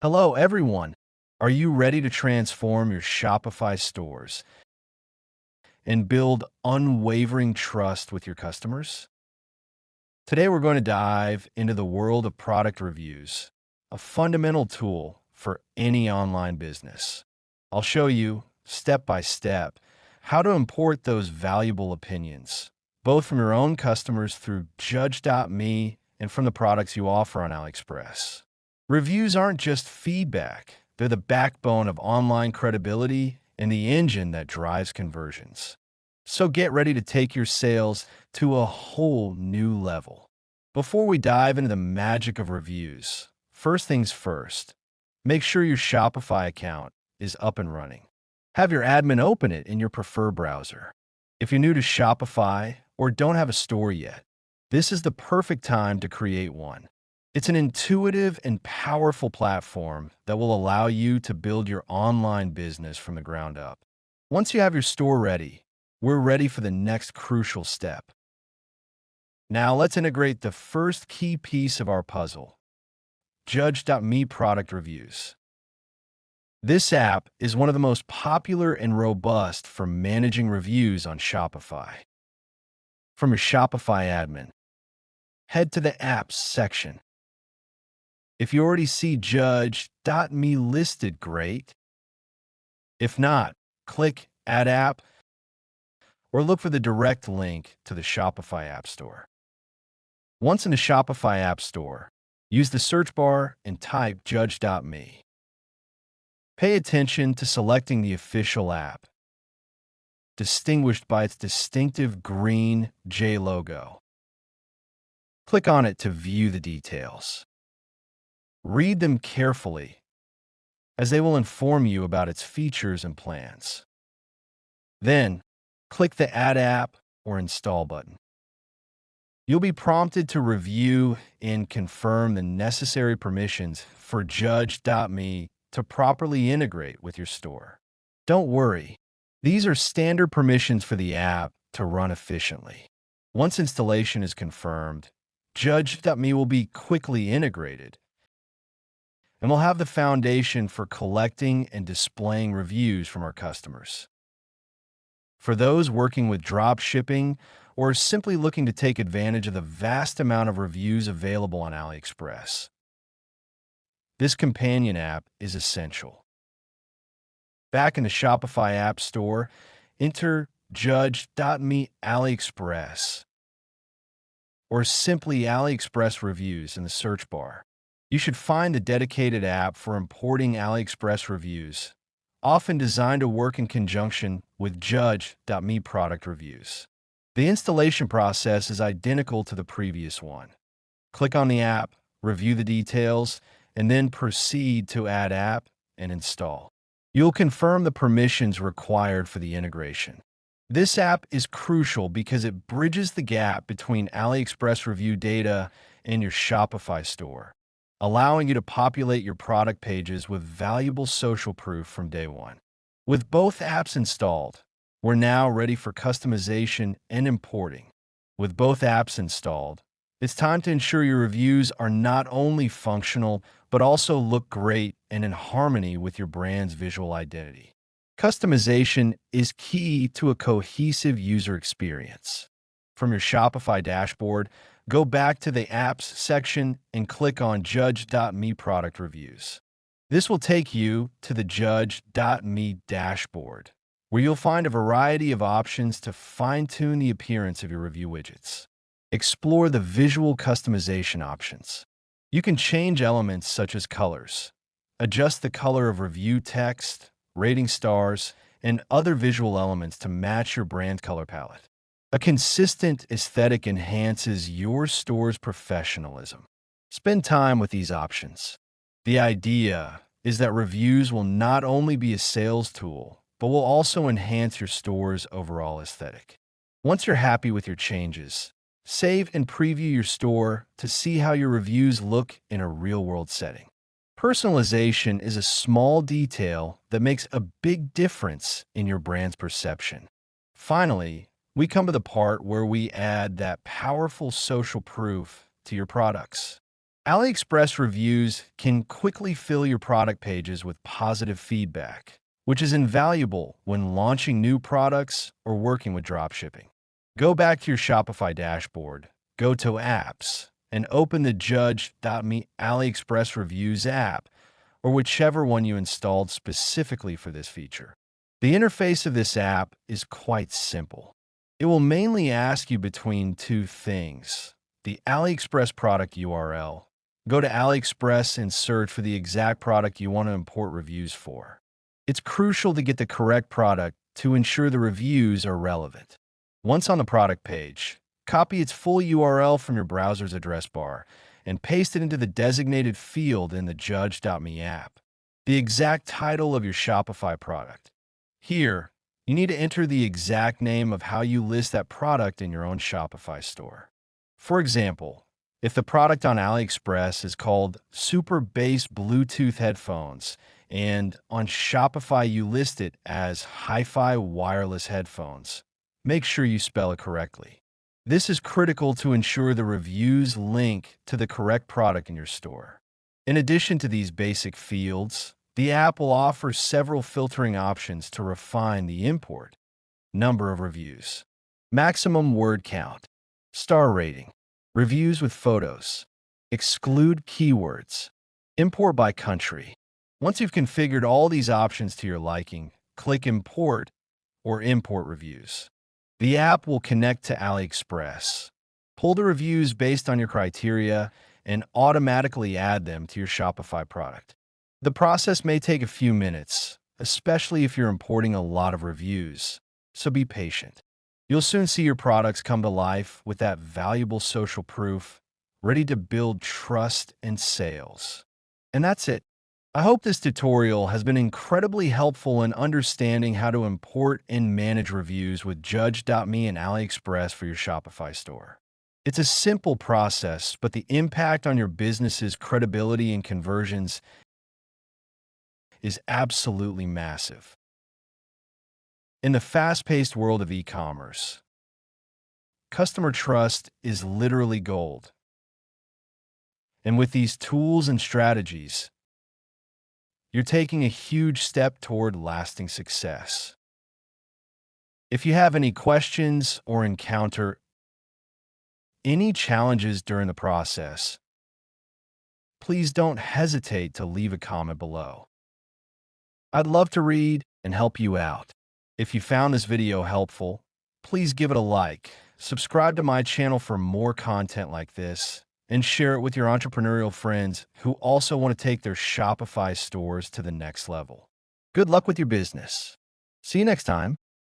Hello, everyone. Are you ready to transform your Shopify stores and build unwavering trust with your customers? Today, we're going to dive into the world of product reviews, a fundamental tool for any online business. I'll show you, step by step, how to import those valuable opinions, both from your own customers through Judge.me and from the products you offer on AliExpress. Reviews aren't just feedback, they're the backbone of online credibility and the engine that drives conversions. So get ready to take your sales to a whole new level. Before we dive into the magic of reviews, first things first, make sure your Shopify account is up and running. Have your admin open it in your preferred browser. If you're new to Shopify or don't have a store yet, this is the perfect time to create one. It's an intuitive and powerful platform that will allow you to build your online business from the ground up. Once you have your store ready, we're ready for the next crucial step. Now let's integrate the first key piece of our puzzle, Judge.me product reviews. This app is one of the most popular and robust for managing reviews on Shopify. From your Shopify admin, head to the Apps section. If you already see Judge.me listed, great. If not, click Add App or look for the direct link to the Shopify App Store. Once in the Shopify App Store, use the search bar and type Judge.me. Pay attention to selecting the official app, distinguished by its distinctive green J logo. Click on it to view the details. Read them carefully, as they will inform you about its features and plans. Then, click the Add App or Install button. You'll be prompted to review and confirm the necessary permissions for Judge.me to properly integrate with your store. Don't worry, these are standard permissions for the app to run efficiently. Once installation is confirmed, Judge.me will be quickly integrated and we'll have the foundation for collecting and displaying reviews from our customers. For those working with drop shipping or simply looking to take advantage of the vast amount of reviews available on AliExpress, this companion app is essential. Back in the Shopify App Store, enter Judge.me AliExpress or simply AliExpress reviews in the search bar. You should find the dedicated app for importing AliExpress reviews, often designed to work in conjunction with Judge.me product reviews. The installation process is identical to the previous one. Click on the app, review the details, and then proceed to Add App and Install. You'll confirm the permissions required for the integration. This app is crucial because it bridges the gap between AliExpress review data and your Shopify store, allowing you to populate your product pages with valuable social proof from day one. With both apps installed, we're now ready for customization and importing. With both apps installed, it's time to ensure your reviews are not only functional, but also look great and in harmony with your brand's visual identity. Customization is key to a cohesive user experience. From your Shopify dashboard, go back to the Apps section and click on Judge.me product reviews. This will take you to the Judge.me dashboard, where you'll find a variety of options to fine-tune the appearance of your review widgets. Explore the visual customization options. You can change elements such as colors, adjust the color of review text, rating stars, and other visual elements to match your brand color palette. A consistent aesthetic enhances your store's professionalism. Spend time with these options. The idea is that reviews will not only be a sales tool, but will also enhance your store's overall aesthetic. Once you're happy with your changes, save and preview your store to see how your reviews look in a real-world setting. Personalization is a small detail that makes a big difference in your brand's perception. Finally, we come to the part where we add that powerful social proof to your products. AliExpress reviews can quickly fill your product pages with positive feedback, which is invaluable when launching new products or working with dropshipping. Go back to your Shopify dashboard, go to Apps, and open the Judge.me AliExpress Reviews app, or whichever one you installed specifically for this feature. The interface of this app is quite simple. It will mainly ask you between two things: the AliExpress product URL. Go to AliExpress and search for the exact product you want to import reviews for. It's crucial to get the correct product to ensure the reviews are relevant. Once on the product page, copy its full URL from your browser's address bar and paste it into the designated field in the Judge.me app, the exact title of your Shopify product. Here, you need to enter the exact name of how you list that product in your own Shopify store. For example, if the product on AliExpress is called Super Bass Bluetooth Headphones, and on Shopify you list it as Hi-Fi Wireless Headphones, make sure you spell it correctly. This is critical to ensure the reviews link to the correct product in your store. In addition to these basic fields, the app will offer several filtering options to refine the import: number of reviews, maximum word count, star rating, reviews with photos, exclude keywords, import by country. Once you've configured all these options to your liking, click Import or Import Reviews. The app will connect to AliExpress, pull the reviews based on your criteria, and automatically add them to your Shopify product. The process may take a few minutes, especially if you're importing a lot of reviews, so be patient. You'll soon see your products come to life with that valuable social proof, ready to build trust and sales. And that's it. I hope this tutorial has been incredibly helpful in understanding how to import and manage reviews with Judge.me and AliExpress for your Shopify store. It's a simple process, but the impact on your business's credibility and conversions is absolutely massive. In the fast-paced world of e-commerce, customer trust is literally gold. And with these tools and strategies, you're taking a huge step toward lasting success. If you have any questions or encounter any challenges during the process, please don't hesitate to leave a comment below. I'd love to read and help you out. If you found this video helpful, please give it a like, subscribe to my channel for more content like this, and share it with your entrepreneurial friends who also want to take their Shopify stores to the next level. Good luck with your business. See you next time.